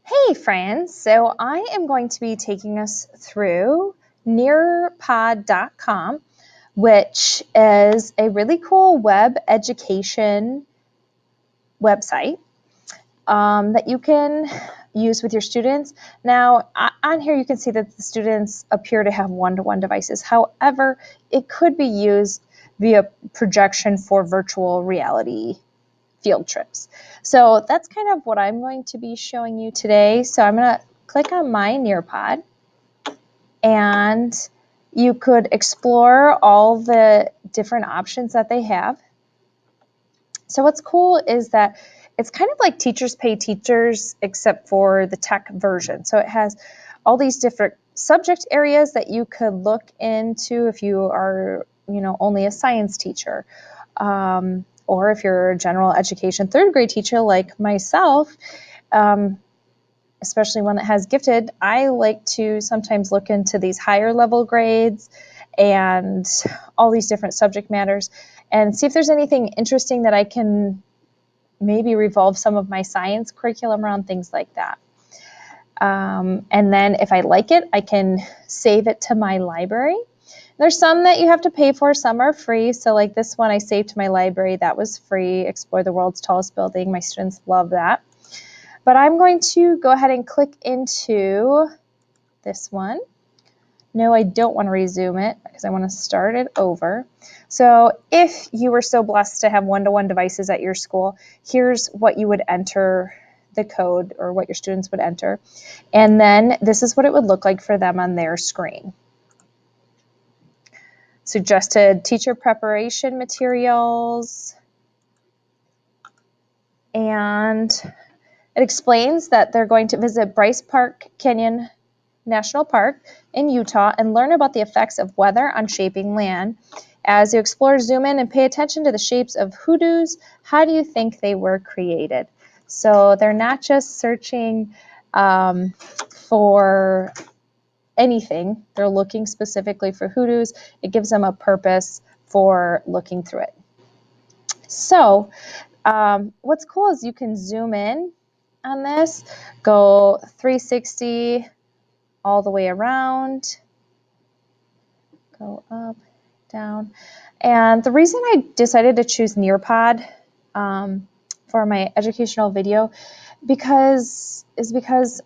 Hey friends, so I am going to be taking us through Nearpod.com, which is a really cool web education website that you can use with your students. Now, on here you can see that the students appear to have one-to-one devices. However, it could be used via projection for virtual reality field trips. So that's kind of what I'm going to be showing you today. So I'm going to click on my Nearpod, and you could explore all the different options that they have. So what's cool is that it's kind of like Teachers Pay Teachers, except for the tech version. So it has all these different subject areas that you could look into if you are, only a science teacher. Or if you're a general education third grade teacher like myself, especially one that has gifted, I like to sometimes look into these higher level grades and all these different subject matters and see if there's anything interesting that I can maybe revolve some of my science curriculum around, things like that. And then if I like it, I can save it to my library. There's some that you have to pay for, some are free. So like this one I saved to my library, that was free, Explore the World's Tallest Building. My students love that. But I'm going to go ahead and click into this one. No, I don't want to resume it because I want to start it over. So if you were so blessed to have one-to-one devices at your school, here's what you would enter, the code, or what your students would enter. And then this is what it would look like for them on their screen. Suggested teacher preparation materials, and it explains that they're going to visit Bryce Park Canyon National Park in Utah and learn about the effects of weather on shaping land. As you explore, zoom in and pay attention to the shapes of hoodoos. How do you think they were created? So they're not just searching for anything. They're looking specifically for hoodoos. It gives them a purpose for looking through it. So what's cool is you can zoom in on this, go 360 all the way around, go up, down. And the reason I decided to choose Nearpod for my educational video is because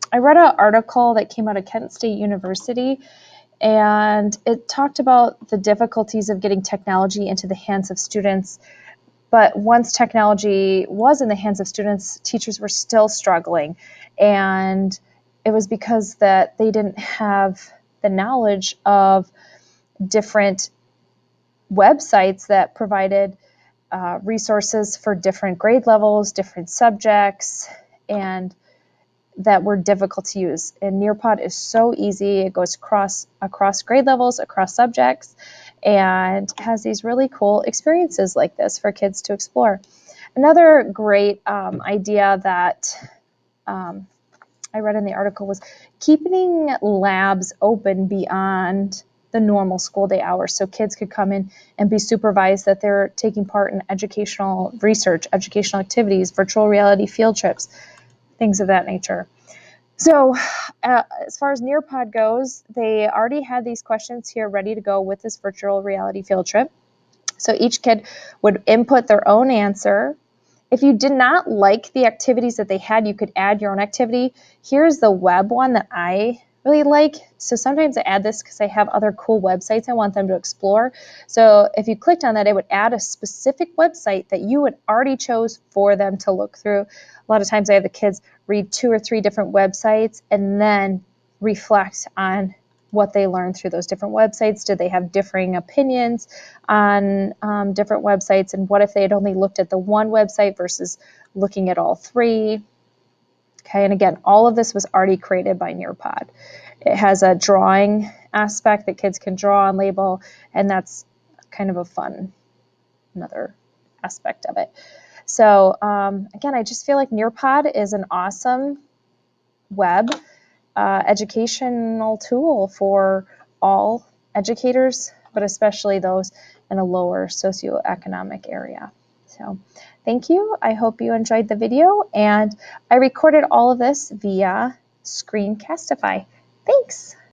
I read an article that came out of Kent State University, and it talked about the difficulties of getting technology into the hands of students. But once technology was in the hands of students, teachers were still struggling. And it was because that they didn't have the knowledge of different websites that provided resources for different grade levels, different subjects, and that were difficult to use. And Nearpod is so easy. It goes across grade levels, across subjects, and has these really cool experiences like this for kids to explore. Another great idea that I read in the article was keeping labs open beyond the normal school day hours, so kids could come in and be supervised that they're taking part in educational research, educational activities, virtual reality field trips, things of that nature. So as far as Nearpod goes, they already had these questions here ready to go with this virtual reality field trip. So each kid would input their own answer. If you did not like the activities that they had, you could add your own activity. Here's the web one that I really like. So sometimes I add this because I have other cool websites I want them to explore. So if you clicked on that, it would add a specific website that you had already chose for them to look through. A lot of times I have the kids read 2 or 3 different websites and then reflect on what they learned through those different websites. Did they have differing opinions on different websites? And what if they had only looked at the one website versus looking at all 3? Okay, and again, all of this was already created by Nearpod. It has a drawing aspect that kids can draw and label, and that's kind of a fun, another aspect of it. So again, I just feel like Nearpod is an awesome web educational tool for all educators, but especially those in a lower socioeconomic area. So thank you. I hope you enjoyed the video, and I recorded all of this via Screencastify. Thanks.